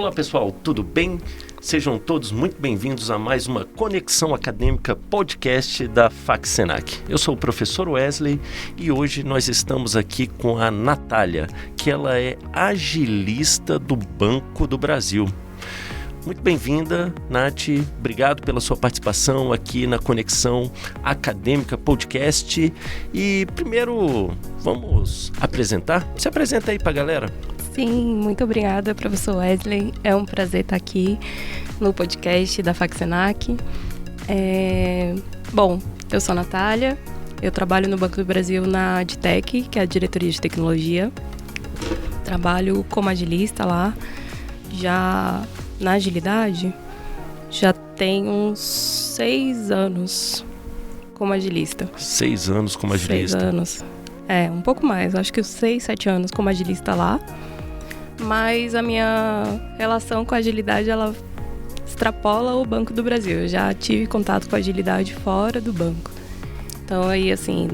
Olá pessoal, tudo bem? Sejam todos muito bem-vindos a mais uma Conexão Acadêmica podcast da FAC-Senac. Eu sou o professor Wesley e hoje nós estamos aqui com a Natália, que ela é agilista do Banco do Brasil. Muito bem-vinda, Nath. Obrigado pela sua participação aqui na Conexão Acadêmica Podcast. E primeiro, vamos apresentar? Se apresenta aí pra galera. Sim, muito obrigada, professor Wesley. É um prazer estar aqui no podcast da FAC-Senac. Bom, eu sou a Natália, eu trabalho no Banco do Brasil na AdTech, que é a diretoria de tecnologia. Trabalho como agilista lá, já na agilidade, já tem uns 6 anos como agilista. 6 anos como agilista? 6 anos. Um pouco mais, acho que 6, 7 anos como agilista lá. Mas a minha relação com a agilidade, ela extrapola o Banco do Brasil. Eu já tive contato com a agilidade fora do banco. Então, aí, assim,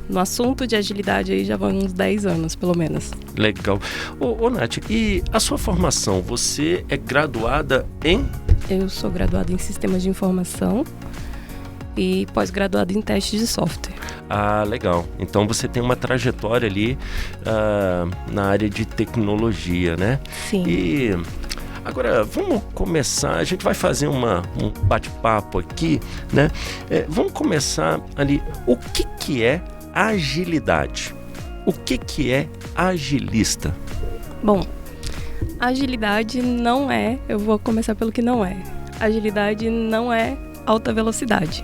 no assunto de agilidade, aí já vão uns 10 anos, pelo menos. Legal. Ô Nath, e a sua formação? Você é graduada em? Eu sou graduada em Sistemas de Informação e pós-graduada em Testes de Software. Ah, legal. Então você tem uma trajetória ali na área de tecnologia, né? Sim. E agora vamos começar, a gente vai fazer um bate-papo aqui, né? Vamos começar ali, o que é agilidade? O que é agilista? Bom, agilidade não é, eu vou começar pelo que não é. Agilidade não é alta velocidade.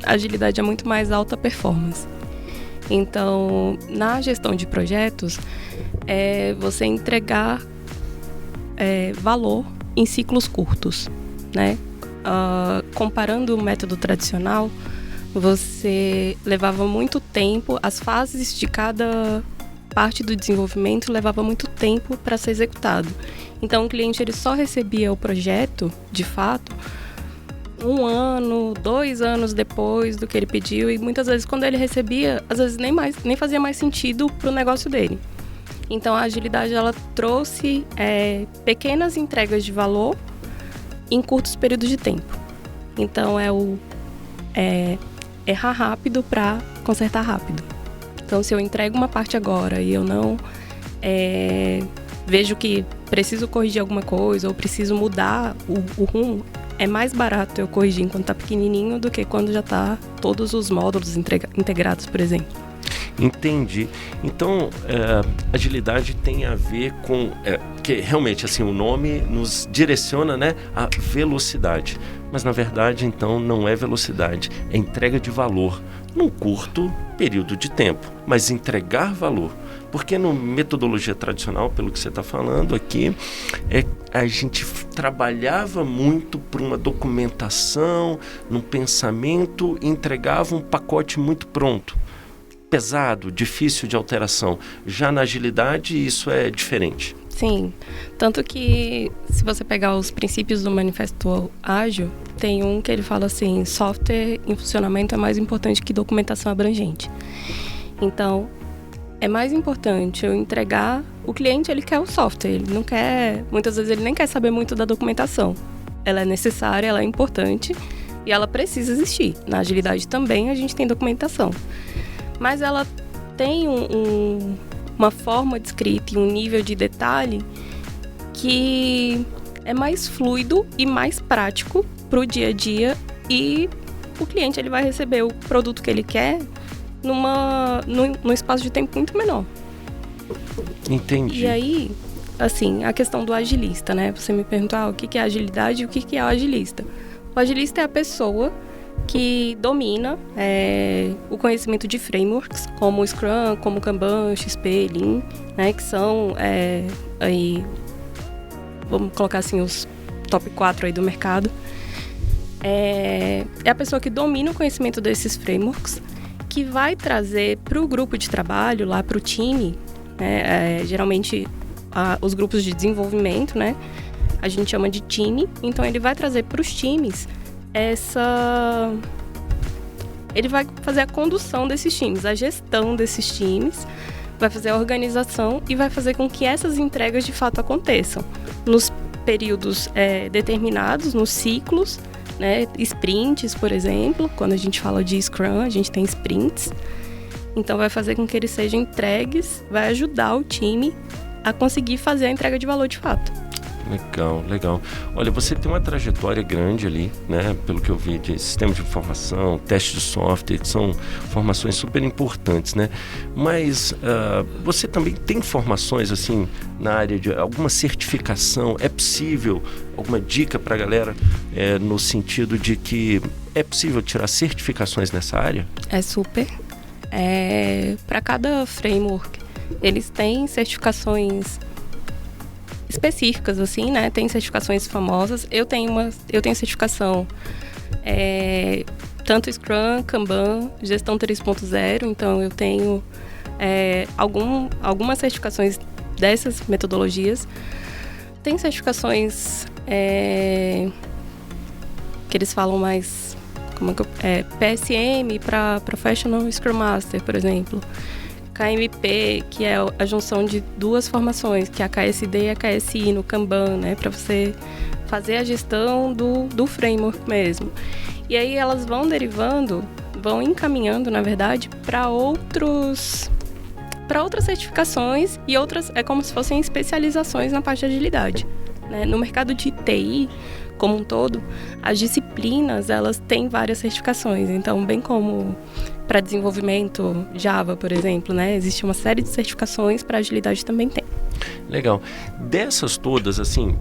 Agilidade é muito mais alta performance. Então, na gestão de projetos, é você entregar valor em ciclos curtos, né? Comparando o método tradicional, você levava muito tempo, as fases de cada parte do desenvolvimento levava muito tempo para ser executado. Então, o cliente ele só recebia o projeto, de fato, 1 ano, 2 anos depois do que ele pediu, e muitas vezes quando ele recebia, às vezes nem fazia mais sentido para o negócio dele. Então a agilidade ela trouxe pequenas entregas de valor em curtos períodos de tempo. Então errar rápido para consertar rápido. Então se eu entrego uma parte agora e eu não vejo que preciso corrigir alguma coisa ou preciso mudar o rumo, é mais barato eu corrigir enquanto está pequenininho do que quando já está todos os módulos integrados, por exemplo. Entendi. Então, agilidade tem a ver com... que realmente, assim, o nome nos direciona, né, a velocidade. Mas, na verdade, então, não é velocidade. É entrega de valor num curto período de tempo. Mas entregar valor. Porque no metodologia tradicional, pelo que você está falando aqui, a gente trabalhava muito por uma documentação, num pensamento, e entregava um pacote muito pronto. Pesado, difícil de alteração. Já na agilidade, isso é diferente. Sim, tanto que se você pegar os princípios do Manifesto Ágil, tem um que ele fala assim, software em funcionamento é mais importante que documentação abrangente. Então, é mais importante eu entregar, o cliente ele quer o software, ele não quer, muitas vezes ele nem quer saber muito da documentação. Ela é necessária, ela é importante e ela precisa existir. Na agilidade também a gente tem documentação. Mas ela tem uma forma de escrita e um nível de detalhe que é mais fluido e mais prático para o dia a dia e o cliente ele vai receber o produto que ele quer num espaço de tempo muito menor. Entendi. E aí, assim, a questão do agilista, né? Você me perguntou o que é agilidade e o que é o agilista. O agilista é a pessoa que domina o conhecimento de frameworks como Scrum, como Kanban, XP, Lean, né, que são aí, vamos colocar assim os top 4 aí do mercado. É a pessoa que domina o conhecimento desses frameworks, que vai trazer para o grupo de trabalho, lá para o time, né, geralmente os grupos de desenvolvimento, né, a gente chama de time, então ele vai trazer para os times ele vai fazer a condução desses times, a gestão desses times, vai fazer a organização e vai fazer com que essas entregas de fato aconteçam nos períodos determinados nos ciclos, né? Sprints, por exemplo. Quando a gente fala de Scrum, a gente tem sprints. Então vai fazer com que eles sejam entregues, vai ajudar o time a conseguir fazer a entrega de valor de fato. Legal, legal. Olha, você tem uma trajetória grande ali, né? Pelo que eu vi, de sistema de informação, teste de software, que são formações super importantes, né? Mas você também tem formações, assim, na área de alguma certificação? É possível, alguma dica para a galera, no sentido de que é possível tirar certificações nessa área? É super. Para cada framework, eles têm certificações específicas, assim, né? Tem certificações famosas. Eu tenho certificação tanto Scrum, Kanban, Gestão 3.0. Então, eu tenho algumas certificações dessas metodologias. Tem certificações que eles falam mais... PSM para Professional Scrum Master, por exemplo. KMP, que é a junção de duas formações, que é a KSD e a KSI no Kanban, né? Para você fazer a gestão do framework mesmo. E aí elas vão derivando, vão encaminhando, na verdade, para outras certificações e outras, é como se fossem especializações na parte de agilidade, né? No mercado de TI, como um todo, as disciplinas, elas têm várias certificações. Então, bem como para desenvolvimento Java, por exemplo, né? Existe uma série de certificações, para agilidade também tem. Legal. Dessas todas, assim,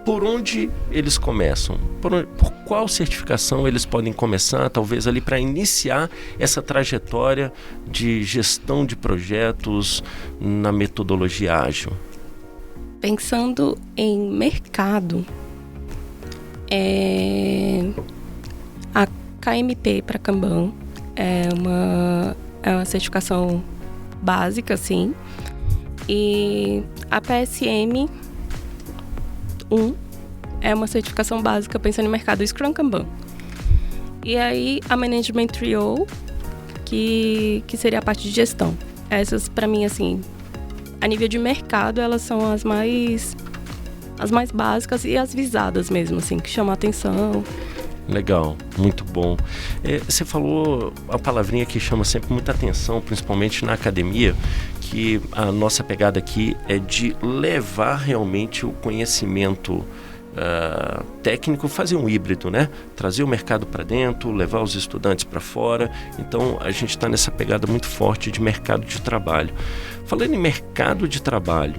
por onde eles começam? Por qual certificação eles podem começar, talvez ali para iniciar essa trajetória de gestão de projetos na metodologia ágil? Pensando em mercado, a KMP para Kanban é uma certificação básica, sim. E a PSM 1 é uma certificação básica pensando em mercado Scrum Kanban. E aí a Management Trio, que seria a parte de gestão. Essas, para mim, assim, a nível de mercado, elas são as mais básicas e as visadas mesmo, assim, que chamam a atenção. Legal, muito bom. Você falou a palavrinha que chama sempre muita atenção, principalmente na academia, que a nossa pegada aqui é de levar realmente o conhecimento técnico, fazer um híbrido, né? Trazer o mercado para dentro, levar os estudantes para fora. Então, a gente está nessa pegada muito forte de mercado de trabalho. Falando em mercado de trabalho,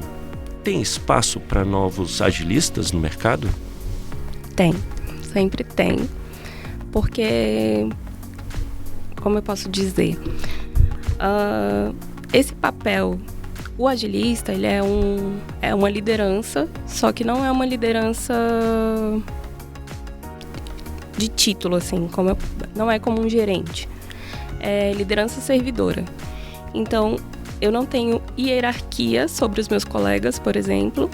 tem espaço para novos agilistas no mercado? Tem, sempre tem. Porque, como eu posso dizer, esse papel, o agilista, ele é uma liderança, só que não é uma liderança de título, assim, não é como um gerente. É liderança servidora. Então, eu não tenho hierarquia sobre os meus colegas, por exemplo,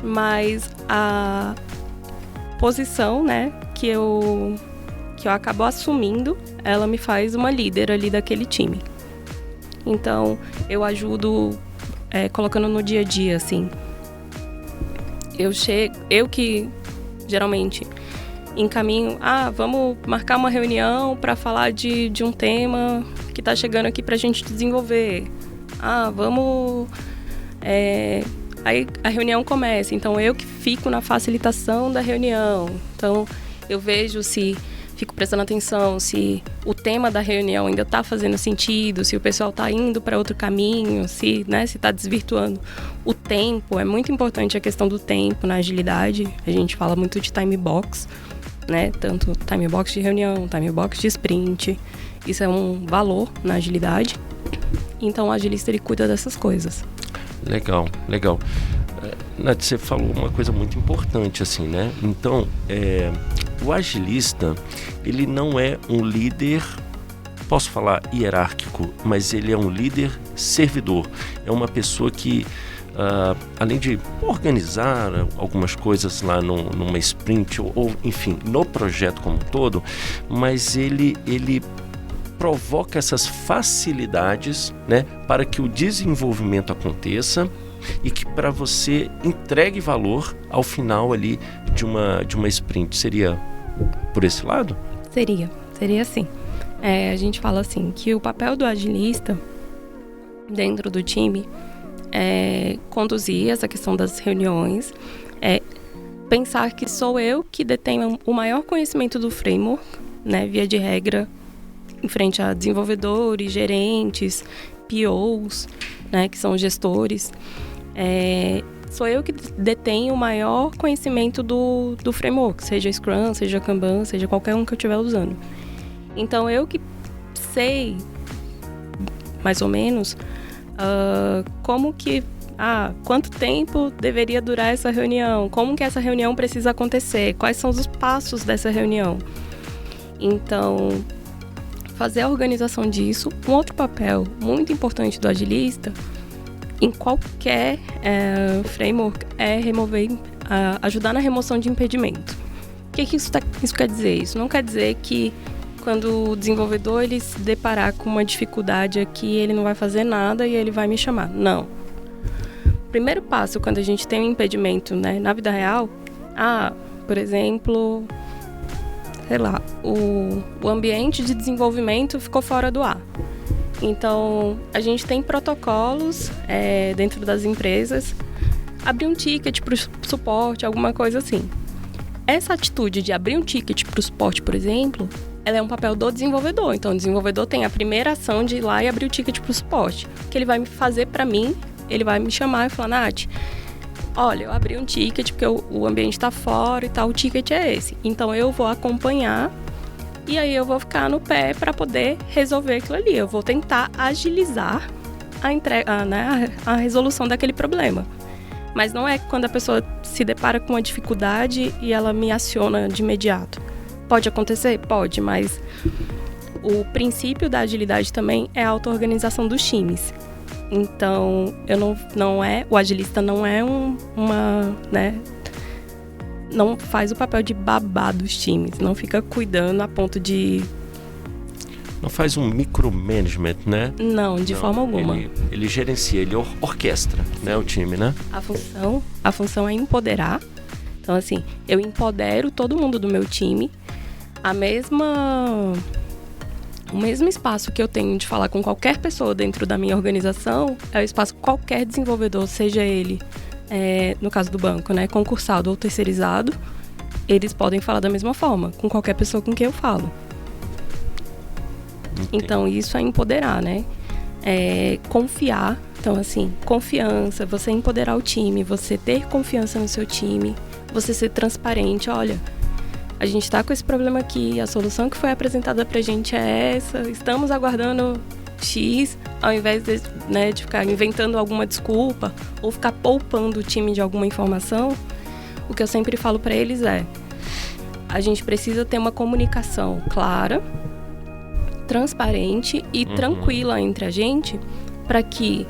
mas a posição, né, que eu acabo assumindo, ela me faz uma líder ali daquele time. Então, eu ajudo colocando no dia a dia, assim. Eu que geralmente encaminho, vamos marcar uma reunião para falar de um tema que está chegando aqui para a gente desenvolver. Vamos... Aí a reunião começa, então eu que fico na facilitação da reunião. Então, eu vejo fico prestando atenção se o tema da reunião ainda está fazendo sentido, se o pessoal está indo para outro caminho, se está desvirtuando o tempo. É muito importante a questão do tempo na agilidade. A gente fala muito de time box, né? Tanto time box de reunião, time box de sprint. Isso é um valor na agilidade. Então, o agilista, ele cuida dessas coisas. Legal, legal. Nath, você falou uma coisa muito importante, assim, né? Então, o agilista, ele não é um líder, posso falar hierárquico, mas ele é um líder servidor. É uma pessoa que, além de organizar algumas coisas lá numa sprint, ou enfim, no projeto como um todo, mas ele provoca essas facilidades, né, para que o desenvolvimento aconteça e que para você entregue valor ao final ali de uma sprint. Seria por esse lado? Seria assim. A gente fala assim, que o papel do agilista dentro do time é conduzir essa questão das reuniões, pensar que sou eu que detenho o maior conhecimento do framework, né, via de regra, em frente a desenvolvedores, gerentes, POs, né, que são gestores. Sou eu que detenho o maior conhecimento do framework, seja Scrum, seja Kanban, seja qualquer um que eu estiver usando. Então, eu que sei, mais ou menos, quanto tempo deveria durar essa reunião, como que essa reunião precisa acontecer, quais são os passos dessa reunião. Então, fazer a organização disso. Um outro papel muito importante do agilista, em qualquer framework, é ajudar na remoção de impedimento. O que isso quer dizer? Isso não quer dizer que quando o desenvolvedor ele se deparar com uma dificuldade aqui, ele não vai fazer nada e ele vai me chamar. Não. O primeiro passo, quando a gente tem um impedimento, né, na vida real, por exemplo, sei lá, o ambiente de desenvolvimento ficou fora do ar. Então, a gente tem protocolos dentro das empresas, abrir um ticket para o suporte, alguma coisa assim. Essa atitude de abrir um ticket para o suporte, por exemplo, ela é um papel do desenvolvedor. Então, o desenvolvedor tem a primeira ação de ir lá e abrir o ticket para o suporte. O que ele vai me fazer para mim, ele vai me chamar e falar, Nath, olha, eu abri um ticket porque o ambiente está fora e tal, o ticket é esse. Então, eu vou acompanhar e aí eu vou ficar no pé para poder resolver aquilo ali. Eu vou tentar agilizar a resolução daquele problema. Mas não é quando a pessoa se depara com uma dificuldade e ela me aciona de imediato. Pode acontecer? Pode, mas o princípio da agilidade também é a auto-organização dos times. Então, o agilista não é não faz o papel de babá dos times, não fica cuidando a ponto de... Não faz um micromanagement, né? Não, de forma alguma. Ele gerencia, ele orquestra, né, o time, né? A função é empoderar. Então, assim, eu empodero todo mundo do meu time. O mesmo espaço que eu tenho de falar com qualquer pessoa dentro da minha organização é o espaço que qualquer desenvolvedor, seja ele, no caso do banco, né, concursado ou terceirizado, eles podem falar da mesma forma, com qualquer pessoa com quem eu falo. Entendi. Então, isso é empoderar, né? Confiar. Então, assim, confiança, você empoderar o time, você ter confiança no seu time, você ser transparente. Olha, a gente está com esse problema aqui, a solução que foi apresentada pra gente é essa, estamos aguardando X, ao invés de ficar inventando alguma desculpa ou ficar poupando o time de alguma informação. O que eu sempre falo para eles a gente precisa ter uma comunicação clara, transparente e tranquila entre a gente, para que,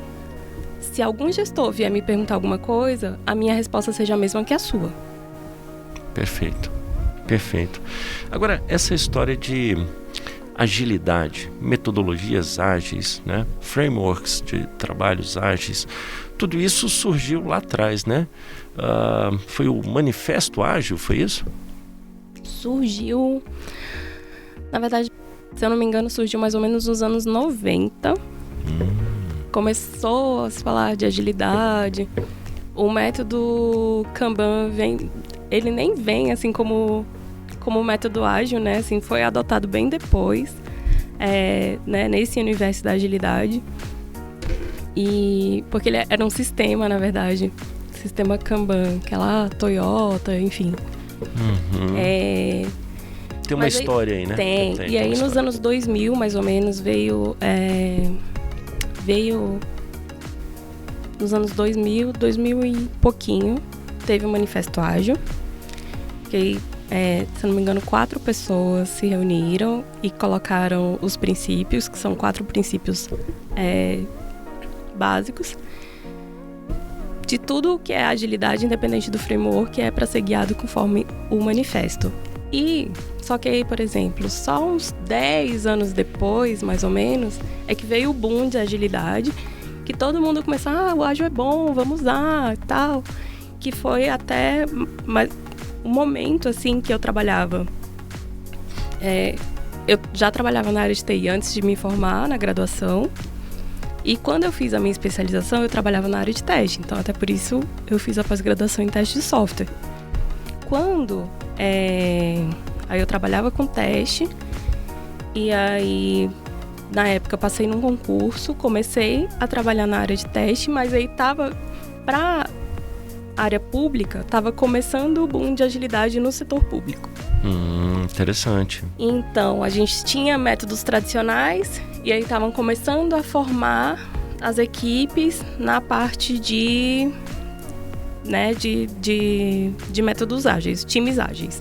se algum gestor vier me perguntar alguma coisa, a minha resposta seja a mesma que a sua. Perfeito. Agora, essa história de agilidade, metodologias ágeis, né? Frameworks de trabalhos ágeis, tudo isso surgiu lá atrás, né? Foi o Manifesto Ágil, foi isso? Surgiu, na verdade, se eu não me engano, surgiu mais ou menos nos anos 90. Começou a se falar de agilidade. O método Kanban ele nem vem assim como método ágil, né? Assim, foi adotado bem depois, né? Nesse universo da agilidade. E porque ele era um sistema, na verdade, sistema Kanban, que é lá Toyota, enfim. Tem uma história aí, né? Tem. E aí nos anos 2000, mais ou menos, veio nos anos 2000 e pouquinho, teve o Manifesto Ágil, que se eu não me engano, 4 pessoas se reuniram e colocaram os princípios, que são 4 princípios básicos, de tudo que é agilidade, independente do framework, é para ser guiado conforme o manifesto. E só que aí, por exemplo, só uns 10 anos depois, mais ou menos, é que veio o boom de agilidade que todo mundo começou, o ágil é bom, vamos usar e tal. Que foi até um momento, assim, que eu trabalhava. Eu já trabalhava na área de TI antes de me formar na graduação. E quando eu fiz a minha especialização, eu trabalhava na área de teste. Então, até por isso, eu fiz a pós-graduação em teste de software. Aí eu trabalhava com teste. E aí, na época, passei num concurso. Comecei a trabalhar na área de teste. Mas aí para área pública, estava começando o boom de agilidade no setor público. Interessante. Então, a gente tinha métodos tradicionais e aí estavam começando a formar as equipes na parte de métodos ágeis, times ágeis.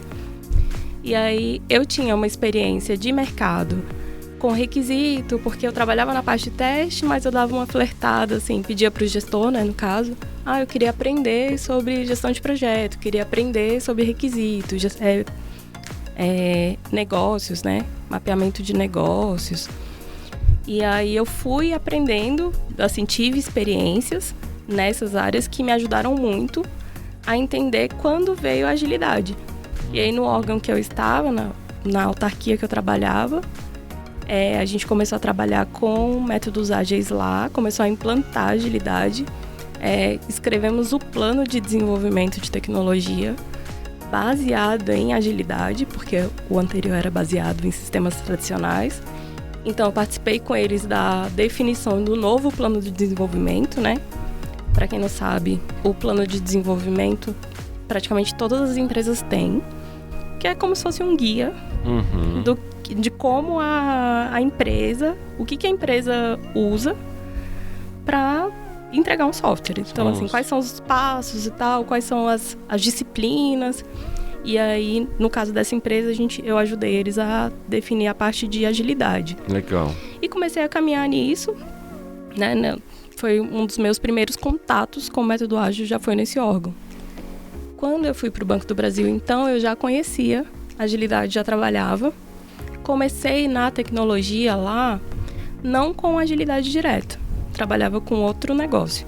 E aí eu tinha uma experiência de mercado com requisito, porque eu trabalhava na parte de teste, mas eu dava uma flertada, assim, pedia para o gestor, né, no caso, eu queria aprender sobre gestão de projeto, queria aprender sobre requisitos, negócios, né, mapeamento de negócios. E aí eu fui aprendendo, assim, tive experiências nessas áreas que me ajudaram muito a entender quando veio a agilidade. E aí no órgão que eu estava, na autarquia que eu trabalhava, a gente começou a trabalhar com métodos ágeis lá, começou a implantar agilidade, escrevemos o plano de desenvolvimento de tecnologia baseado em agilidade, porque o anterior era baseado em sistemas tradicionais. Então eu participei com eles da definição do novo plano de desenvolvimento, né? Para quem não sabe, o plano de desenvolvimento praticamente todas as empresas têm, que é como se fosse um guia de como a empresa, o que a empresa usa para entregar um software. Então, assim, quais são os passos e tal, quais são as disciplinas. E aí, no caso dessa empresa, eu ajudei eles a definir a parte de agilidade. Legal. E comecei a caminhar nisso, né? Foi um dos meus primeiros contatos com o método ágil, já foi nesse órgão. Quando eu fui para o Banco do Brasil, então, eu já conhecia agilidade, já trabalhava. Comecei na tecnologia lá, não com agilidade direta, trabalhava com outro negócio.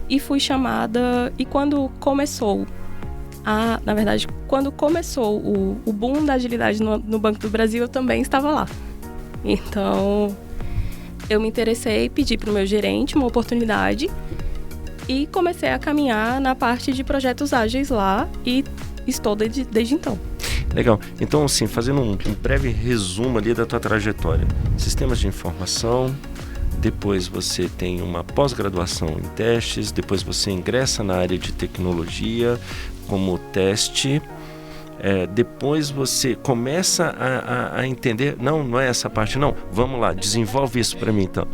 E fui chamada, e quando começou o boom da agilidade no Banco do Brasil, eu também estava lá. Então, eu me interessei, pedi para o meu gerente uma oportunidade e comecei a caminhar na parte de projetos ágeis lá e estou desde então. Legal. Então, assim, fazendo um breve resumo ali da tua trajetória. Sistemas de informação, depois você tem uma pós-graduação em testes, depois você ingressa na área de tecnologia como teste, depois você começa a entender, não é essa parte não, vamos lá, desenvolve isso para mim então.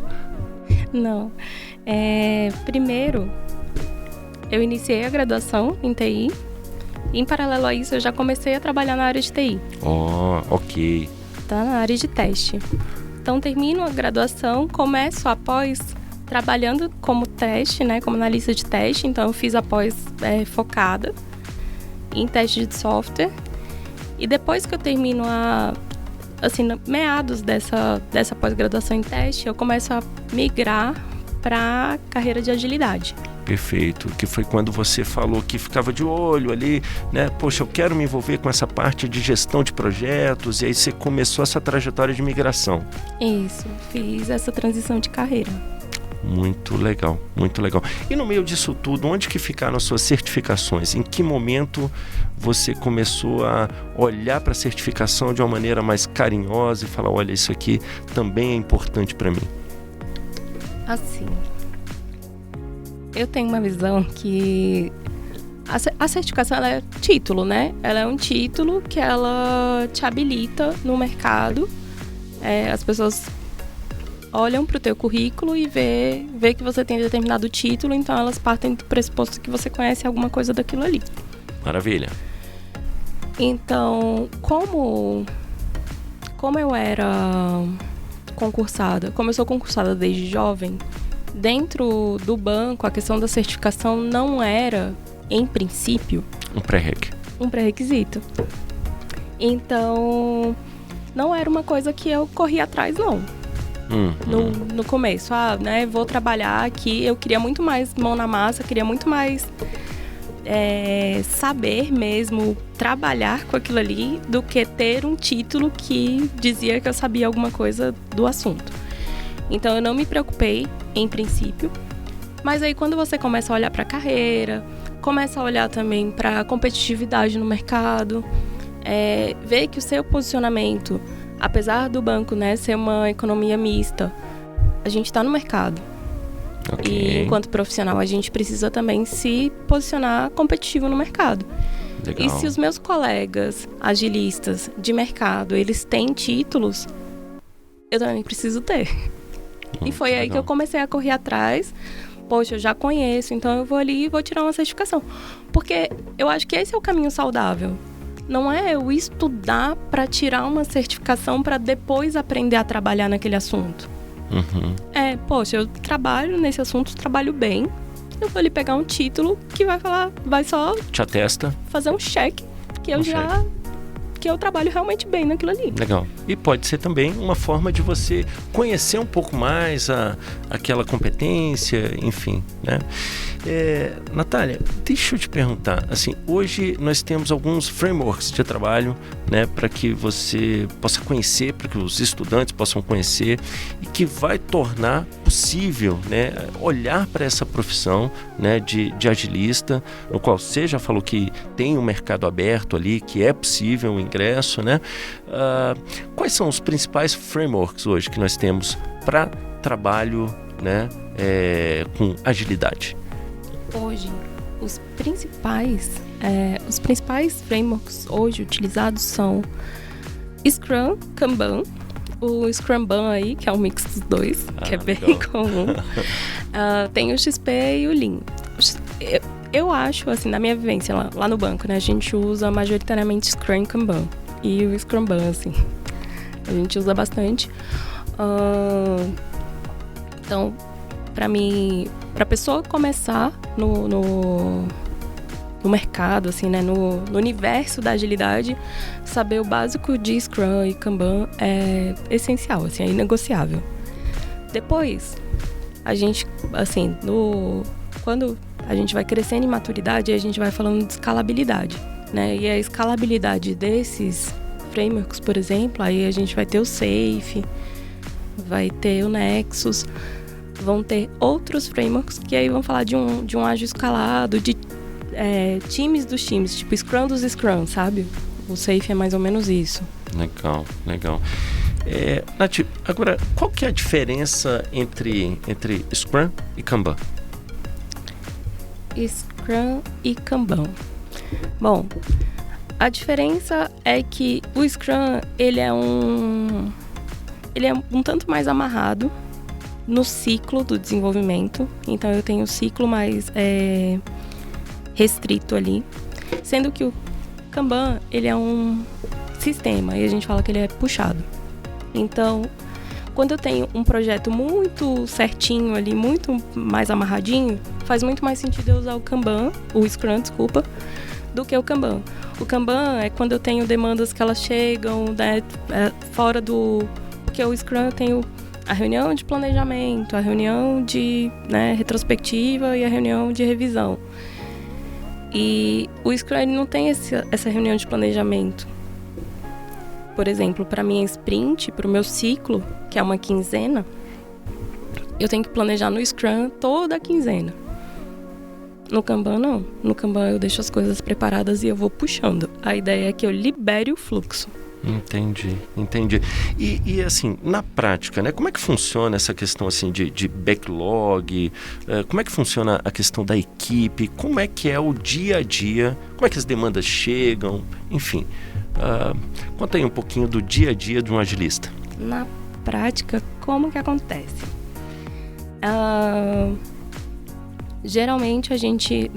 Não, primeiro eu iniciei a graduação em TI. Em paralelo a isso, eu já comecei a trabalhar na área de TI. Ok. Tá na área de teste. Então, termino a graduação, começo a pós trabalhando como teste, né? Como analista de teste. Então, eu fiz a pós focada em teste de software. E depois que eu termino meados dessa pós-graduação em teste, eu começo a migrar para a carreira de agilidade. Perfeito, que foi quando você falou que ficava de olho ali, né? Poxa, eu quero me envolver com essa parte de gestão de projetos, e aí você começou essa trajetória de migração. Isso, fiz essa transição de carreira. Muito legal, muito legal. E no meio disso tudo, onde que ficaram as suas certificações? Em que momento você começou a olhar para a certificação de uma maneira mais carinhosa e falar, olha, isso aqui também é importante para mim? Assim, eu tenho uma visão que a certificação ela é título, né? Ela é um título que ela te habilita no mercado. As pessoas olham para o teu currículo e vê que você tem determinado título, então elas partem do pressuposto que você conhece alguma coisa daquilo ali. Maravilha. Então, como eu era concursada, como eu sou concursada desde jovem, dentro do banco, a questão da certificação não era, em princípio, um pré-requisito. Então, não era uma coisa que eu corria atrás, não. no começo. Né, vou trabalhar aqui, eu queria muito mais mão na massa, queria muito mais saber mesmo trabalhar com aquilo ali do que ter um título que dizia que eu sabia alguma coisa do assunto. Então eu não me preocupei em princípio, mas aí quando você começa a olhar para a carreira, começa a olhar também para a competitividade no mercado, ver que o seu posicionamento, apesar do banco, né, ser uma economia mista, a gente está no mercado. Okay. E enquanto profissional a gente precisa também se posicionar competitivo no mercado. Legal. E se os meus colegas agilistas de mercado, eles têm títulos, eu também preciso ter. E foi aí que eu comecei a correr atrás. Poxa, eu já conheço, então eu vou ali e vou tirar uma certificação. Porque eu acho que esse é o caminho saudável. Não é eu estudar para tirar uma certificação para depois aprender a trabalhar naquele assunto. Poxa, eu trabalho nesse assunto, trabalho bem. Eu vou ali pegar um título que vai só... Te atesta. Fazer um cheque que eu trabalho realmente bem naquilo ali. Legal. E pode ser também uma forma de você conhecer um pouco mais aquela competência, enfim, né? Natália, deixa eu te perguntar, assim, hoje nós temos alguns frameworks de trabalho, né, para que você possa conhecer, para que os estudantes possam conhecer e que vai tornar possível, né, olhar para essa profissão, né, de agilista, no qual você já falou que tem um mercado aberto ali, que é possível o ingresso, né? Quais são os principais frameworks hoje que nós temos para trabalho, né, com agilidade? Hoje, os principais frameworks hoje utilizados são Scrum, Kanban, o Scrumban aí, que é um mix dos dois, que é bem comum. Tem o XP e o Lean. Eu acho, assim, na minha vivência lá no banco, né, a gente usa majoritariamente Scrum e Kanban. E o Scrumban, assim, a gente usa bastante. Então, pra pessoa começar no mercado, assim, né, no universo da agilidade, saber o básico de Scrum e Kanban é essencial, assim, é inegociável. Depois, a gente, assim, quando a gente vai crescendo em maturidade, a gente vai falando de escalabilidade, né, e a escalabilidade desses frameworks, por exemplo, aí a gente vai ter o SAFe, vai ter o Nexus, vão ter outros frameworks que aí vão falar de um ágil escalado, de times dos times, tipo Scrum dos Scrum, sabe? O SAFe é mais ou menos isso. Legal. Nath, agora, qual que é a diferença entre Scrum e Kanban? Scrum e Kanban. Bom, a diferença é que o Scrum, ele é um tanto mais amarrado no ciclo do desenvolvimento. Então eu tenho um ciclo mais restrito ali. Sendo que o Kanban, ele é um sistema e a gente fala que ele é puxado. Então, quando eu tenho um projeto muito certinho ali, muito mais amarradinho, faz muito mais sentido eu usar o Scrum, do que o Kanban. O Kanban é quando eu tenho demandas que elas chegam, né, fora do... Porque o Scrum eu tenho a reunião de planejamento, a reunião de, né, retrospectiva e a reunião de revisão. E o Scrum ele não tem essa reunião de planejamento. Por exemplo, para minha sprint, para o meu ciclo, que é uma quinzena, eu tenho que planejar no Scrum toda a quinzena. No Kanban, não. No Kanban, eu deixo as coisas preparadas e eu vou puxando. A ideia é que eu libere o fluxo. Entendi. E assim, na prática, né? Como é que funciona essa questão assim de backlog? Como é que funciona a questão da equipe? Como é que é o dia a dia? Como é que as demandas chegam? Enfim, conta aí um pouquinho do dia a dia de um agilista. Na prática, como que acontece? Geralmente a gente,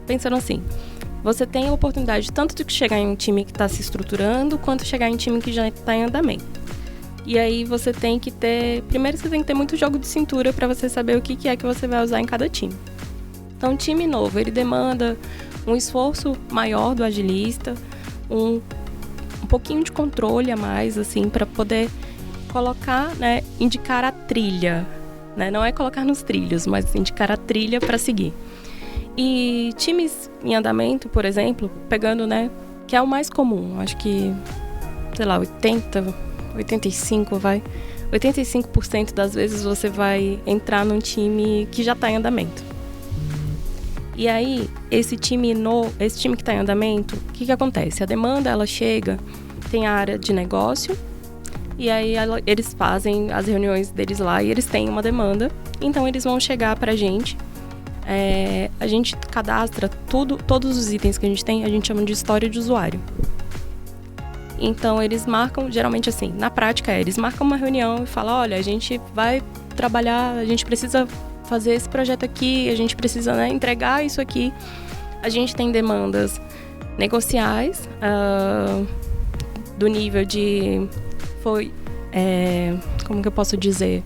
pensando assim, você tem a oportunidade tanto de chegar em um time que está se estruturando, quanto chegar em um time que já está em andamento. E aí você tem que ter... Primeiro você tem que ter muito jogo de cintura para você saber o que é que você vai usar em cada time. Então, um time novo, ele demanda um esforço maior do agilista, um pouquinho de controle a mais, assim, para poder colocar, né, indicar a trilha, né? Não é colocar nos trilhos, mas indicar a trilha para seguir. E times em andamento, por exemplo, pegando, né, que é o mais comum, acho que, sei lá, 85% das vezes você vai entrar num time que já está em andamento. E aí, esse time que está em andamento, o que acontece? A demanda, ela chega, tem a área de negócio, e aí eles fazem as reuniões deles lá e eles têm uma demanda. Então, eles vão chegar para a gente cadastra todos os itens que a gente chama de história de usuário. Então, eles marcam, geralmente assim, na prática eles marcam uma reunião e falam, olha, a gente vai trabalhar, a gente precisa fazer esse projeto aqui, a gente precisa, né, entregar isso aqui. A gente tem demandas negociais, do nível de... como que eu posso dizer?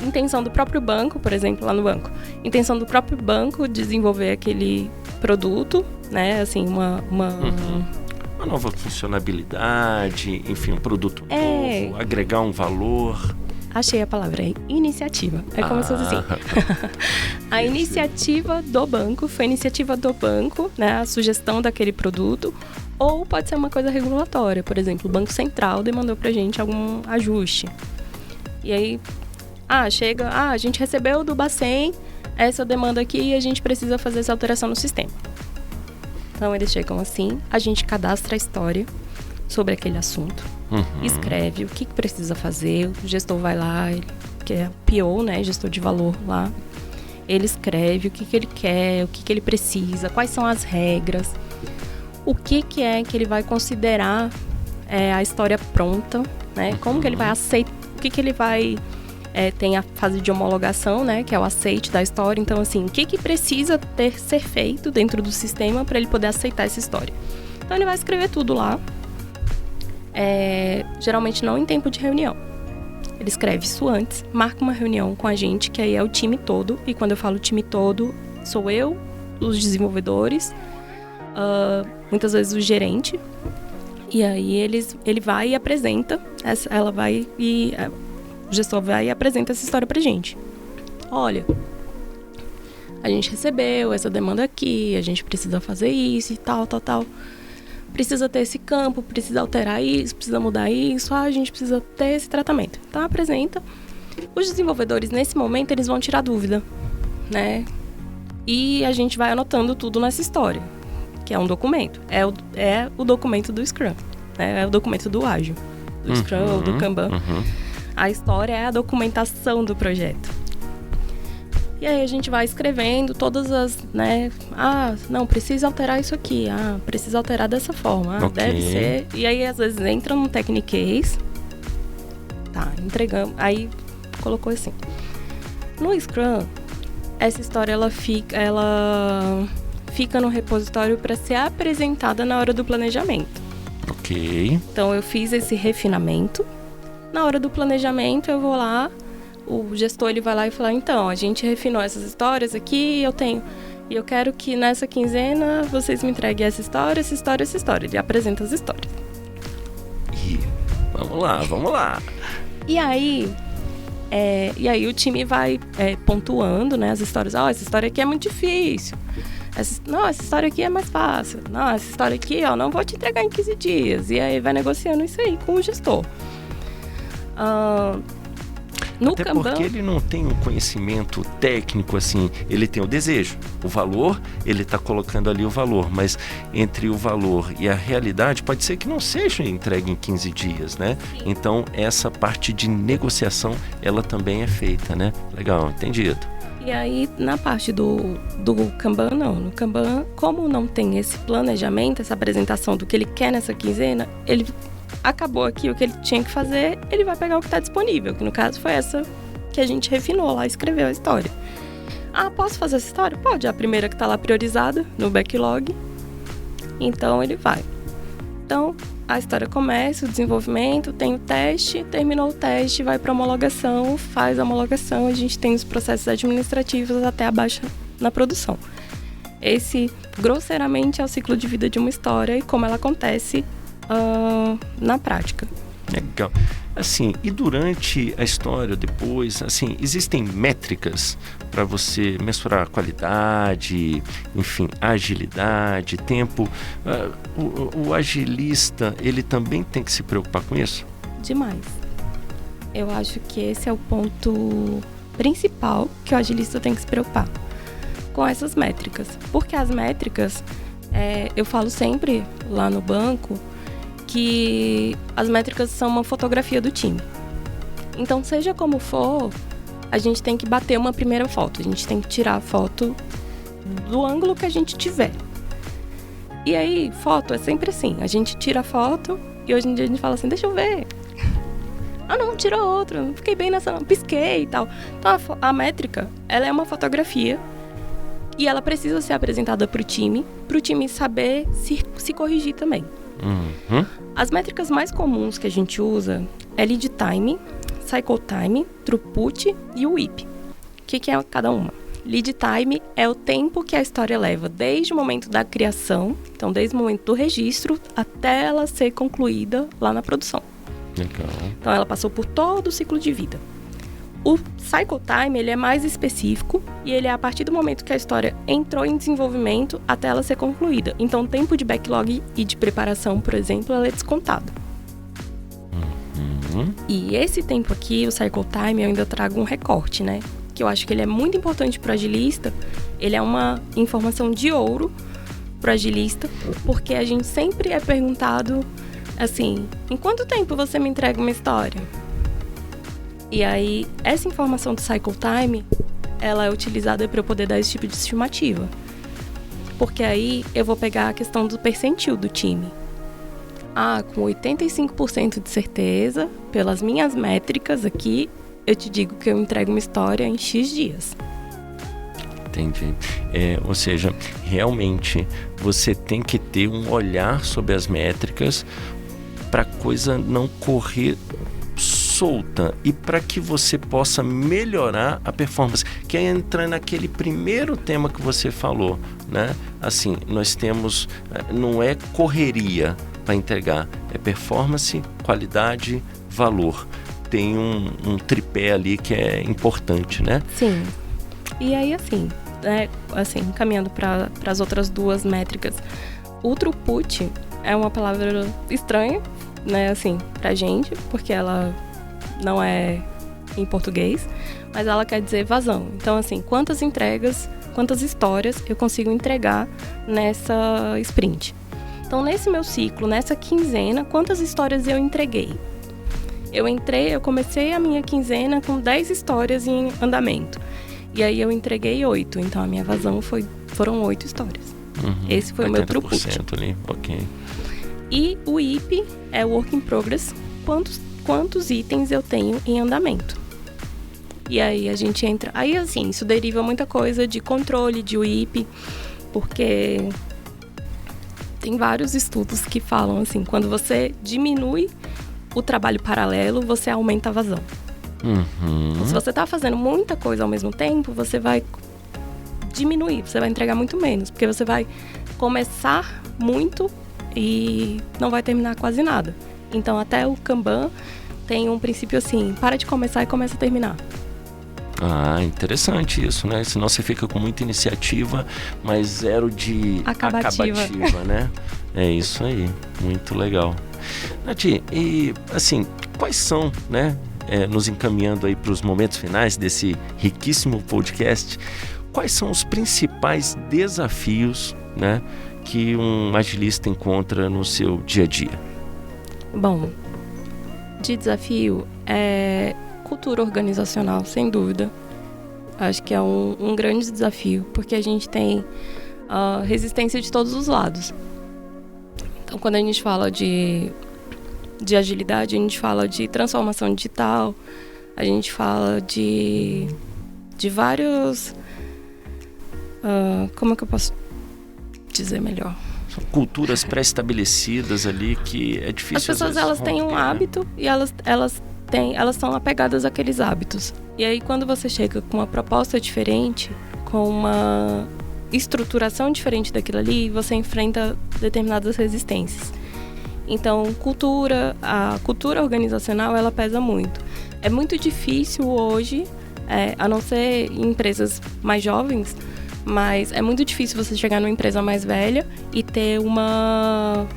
Intenção do próprio banco, por exemplo, lá no banco. Intenção do próprio banco desenvolver aquele produto, né, assim, uma nova funcionalidade, enfim, um produto novo, agregar um valor. Achei a palavra, iniciativa. É como se fosse assim. A iniciativa do banco, foi a iniciativa do banco, né, a sugestão daquele produto, ou pode ser uma coisa regulatória. Por exemplo, o Banco Central demandou pra gente algum ajuste. E aí, a gente recebeu do Bacen essa demanda aqui e a gente precisa fazer essa alteração no sistema. Então, eles chegam assim, a gente cadastra a história sobre aquele assunto, escreve o que precisa fazer, o gestor vai lá, que é PO, né, gestor de valor lá, ele escreve o que ele quer, o que ele precisa, quais são as regras, o que é que ele vai considerar a história pronta, né, como que ele vai aceitar, o que ele vai... tem a fase de homologação, né, que é o aceite da história. Então, assim, o que precisa ser feito dentro do sistema para ele poder aceitar essa história. Então, ele vai escrever tudo lá, geralmente não em tempo de reunião. Ele escreve isso antes, marca uma reunião com a gente, que aí é o time todo. E quando eu falo time todo, sou eu, os desenvolvedores, muitas vezes o gerente. E aí ele vai e apresenta, o gestor vai e apresenta essa história pra gente. Olha, a gente recebeu essa demanda aqui, a gente precisa fazer isso e tal. Precisa ter esse campo, precisa alterar isso, precisa mudar isso, a gente precisa ter esse tratamento. Então, apresenta. Os desenvolvedores, nesse momento, eles vão tirar dúvida, né? E a gente vai anotando tudo nessa história, que é um documento. É o documento do Scrum, né? É o documento do Ágil, do Scrum ou do Kanban. A história é a documentação do projeto. E aí a gente vai escrevendo todas as, né? Não, precisa alterar isso aqui. Precisa alterar dessa forma. Okay. Deve ser. E aí, às vezes, entra num Technic Case. Tá, entregamos. Aí, colocou assim. No Scrum, essa história, ela fica no repositório para ser apresentada na hora do planejamento. Ok. Então, eu fiz esse refinamento. Na hora do planejamento, eu vou lá, o gestor ele vai lá e fala, então, a gente refinou essas histórias aqui, e eu quero que nessa quinzena vocês me entreguem essa história. Ele apresenta as histórias. E vamos lá. E aí o time vai pontuando, né, as histórias. Essa história aqui é muito difícil. Essa história aqui é mais fácil. Essa história aqui, não vou te entregar em 15 dias. E aí vai negociando isso aí com o gestor. No Até Kanban, porque ele não tem um conhecimento técnico, assim, ele tem o desejo, o valor, ele está colocando ali o valor, mas entre o valor e a realidade pode ser que não seja entregue em 15 dias, né? Sim. Então, essa parte de negociação, ela também é feita, né? Legal, entendido. E aí, na parte do Kanban, não. No Kanban, como não tem esse planejamento, essa apresentação do que ele quer nessa quinzena, ele... acabou aqui o que ele tinha que fazer, ele vai pegar o que está disponível, que no caso foi essa que a gente refinou lá, escreveu a história. Posso fazer essa história? Pode, é a primeira que está lá priorizada no backlog, então ele vai. Então, a história começa, o desenvolvimento, tem o teste, terminou o teste, vai para homologação, faz a homologação, a gente tem os processos administrativos até a baixa na produção. Esse, grosseiramente, é o ciclo de vida de uma história e como ela acontece na prática. Legal. Assim, e durante a história, depois, assim, existem métricas para você mensurar a qualidade, enfim, agilidade, tempo. O agilista, ele também tem que se preocupar com isso? Demais. Eu acho que esse é o ponto principal que o agilista tem que se preocupar com essas métricas. Porque as métricas, eu falo sempre lá no banco, que as métricas são uma fotografia do time. Então, seja como for, a gente tem que bater uma primeira foto. A gente tem que tirar a foto do ângulo que a gente tiver. E aí, foto é sempre assim. A gente tira a foto e hoje em dia a gente fala assim, deixa eu ver. Ah, não, tirou outra. Não fiquei bem nessa, não. Pisquei e tal. Então, a métrica, ela é uma fotografia e ela precisa ser apresentada para o time saber se corrigir também. Uhum. As métricas mais comuns que a gente usa é lead time, cycle time, throughput e o WIP. O que é cada uma? Lead time é o tempo que a história leva desde o momento da criação, então desde o momento do registro até ela ser concluída lá na produção. Legal. Então ela passou por todo o ciclo de vida. O cycle time, ele é mais específico e ele é a partir do momento que a história entrou em desenvolvimento até ela ser concluída. Então, o tempo de backlog e de preparação, por exemplo, ela é descontado. Uhum. E esse tempo aqui, o cycle time, eu ainda trago um recorte, né? Que eu acho que ele é muito importante para o agilista. Ele é uma informação de ouro para o agilista, porque a gente sempre é perguntado assim, em quanto tempo você me entrega uma história? E aí, essa informação do cycle time, ela é utilizada para eu poder dar esse tipo de estimativa. Porque aí, eu vou pegar a questão do percentil do time. Com 85% de certeza, pelas minhas métricas aqui, eu te digo que eu entrego uma história em X dias. Entendi. Ou seja, realmente, você tem que ter um olhar sobre as métricas para a coisa não correr solta e para que você possa melhorar a performance, que é entrar naquele primeiro tema que você falou, né? Assim, nós temos, não é correria para entregar, é performance, qualidade, valor. Tem um tripé ali que é importante, né? Sim. E aí, assim, caminhando para as outras duas métricas, o throughput é uma palavra estranha, né, assim, pra gente, porque ela não é em português, mas ela quer dizer vazão. Então, assim, quantas entregas, quantas histórias eu consigo entregar nessa sprint. Então, nesse meu ciclo, nessa quinzena, quantas histórias eu entreguei? Eu comecei a minha quinzena com 10 histórias em andamento. E aí eu entreguei 8, então a minha vazão foram 8 histórias. Uhum. Esse foi o meu throughput. Ali, ok. E o IP é o Work in Progress, quantos itens eu tenho em andamento. E aí a gente entra... Aí, assim, isso deriva muita coisa de controle de WIP, porque tem vários estudos que falam, assim, quando você diminui o trabalho paralelo, você aumenta a vazão. Uhum. Então, se você está fazendo muita coisa ao mesmo tempo, você vai diminuir, você vai entregar muito menos, porque você vai começar muito e não vai terminar quase nada. Então, até o Kanban tem um princípio assim, para de começar e começa a terminar. Interessante isso, né? Senão você fica com muita iniciativa, mas zero de acabativa, né? É isso aí, muito legal. Nath, e assim, quais são, né? Nos encaminhando aí para os momentos finais desse riquíssimo podcast, quais são os principais desafios, né, que um agilista encontra no seu dia a dia? Bom, de desafio é cultura organizacional, sem dúvida. Acho que é um grande desafio, porque a gente tem resistência de todos os lados. Então, quando a gente fala de agilidade, a gente fala de transformação digital, a gente fala de vários... como é que eu posso dizer melhor? São culturas pré-estabelecidas ali que é difícil. As pessoas, elas têm um hábito, né? E elas são apegadas àqueles hábitos. E aí, quando você chega com uma proposta diferente, com uma estruturação diferente daquilo ali, você enfrenta determinadas resistências. Então, a cultura organizacional, ela pesa muito. É muito difícil hoje, a não ser em empresas mais jovens, mas é muito difícil você chegar numa empresa mais velha e ter uma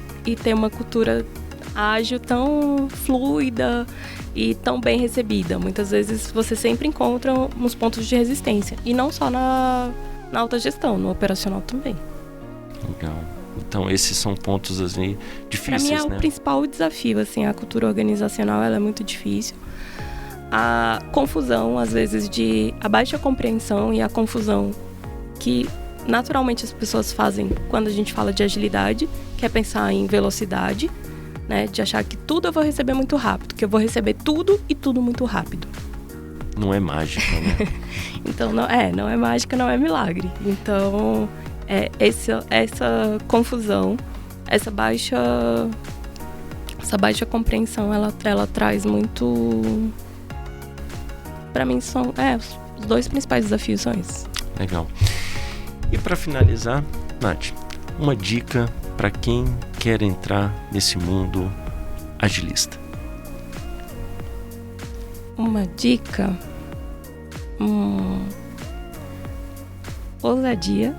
cultura ágil tão fluida e tão bem recebida. Muitas vezes você sempre encontra uns pontos de resistência. E não só na alta gestão, no operacional também. Legal. Então, esses são pontos assim, difíceis, né? Para mim é o principal desafio, assim, a cultura organizacional ela é muito difícil. A confusão, às vezes, a baixa compreensão e a confusão que naturalmente as pessoas fazem quando a gente fala de agilidade, que é pensar em velocidade, né? De achar que tudo eu vou receber muito rápido, que eu vou receber tudo e tudo muito rápido. Não é mágica, né? Então, não é mágica, não é milagre. Então, essa confusão, essa baixa compreensão, ela traz muito... Para mim, são os dois principais desafios são esses. Legal. E para finalizar, Nath, uma dica para quem quer entrar nesse mundo agilista. Uma dica? Ousadia.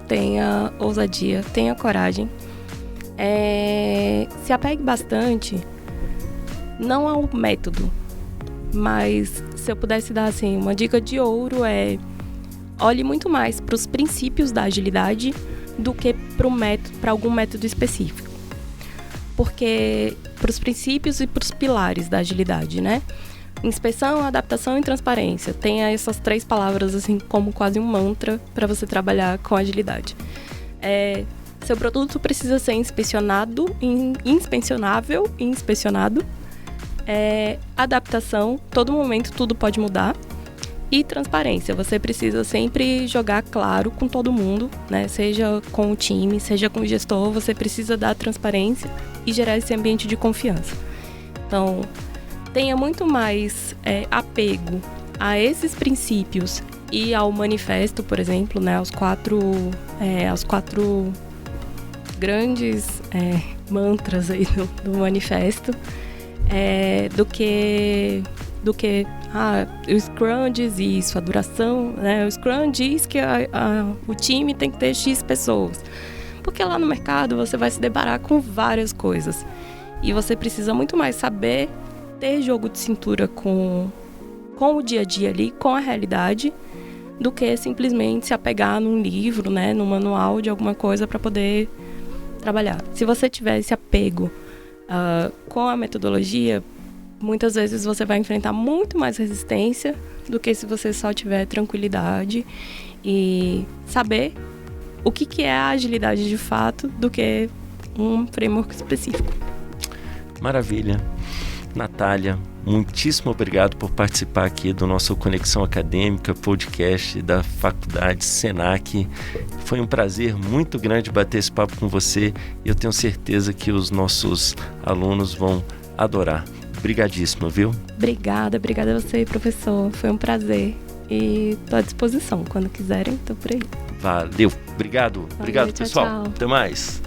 Tenha ousadia, tenha coragem. Se apegue bastante, não ao método, mas se eu pudesse dar assim, uma dica de ouro olhe muito mais para os princípios da agilidade do que para algum método específico. Porque para os princípios e para os pilares da agilidade, né? Inspeção, adaptação e transparência. Tem essas 3 palavras assim como quase um mantra para você trabalhar com agilidade. Seu produto precisa ser inspecionável e inspecionado. Adaptação, todo momento tudo pode mudar. E transparência, você precisa sempre jogar claro com todo mundo, né? Seja com o time, seja com o gestor, você precisa dar transparência e gerar esse ambiente de confiança. Então, tenha muito mais apego a esses princípios e ao manifesto, por exemplo, né? Aos quatro grandes mantras aí do manifesto, do que o Scrum diz isso, a duração, né? O Scrum diz que o time tem que ter X pessoas. Porque lá no mercado você vai se deparar com várias coisas. E você precisa muito mais saber ter jogo de cintura com o dia a dia ali, com a realidade, do que simplesmente se apegar num livro, né? Num manual de alguma coisa para poder trabalhar. Se você tiver esse apego com a metodologia, muitas vezes você vai enfrentar muito mais resistência do que se você só tiver tranquilidade e saber o que é a agilidade de fato do que um framework específico. Maravilha. Natália, muitíssimo obrigado por participar aqui do nosso Conexão Acadêmica, podcast da Faculdade Senac. Foi um prazer muito grande bater esse papo com você e eu tenho certeza que os nossos alunos vão adorar. Obrigadíssima, viu? Obrigada a você, professor. Foi um prazer. E estou à disposição. Quando quiserem, estou por aí. Valeu. Obrigado, tchau, pessoal. Tchau. Até mais.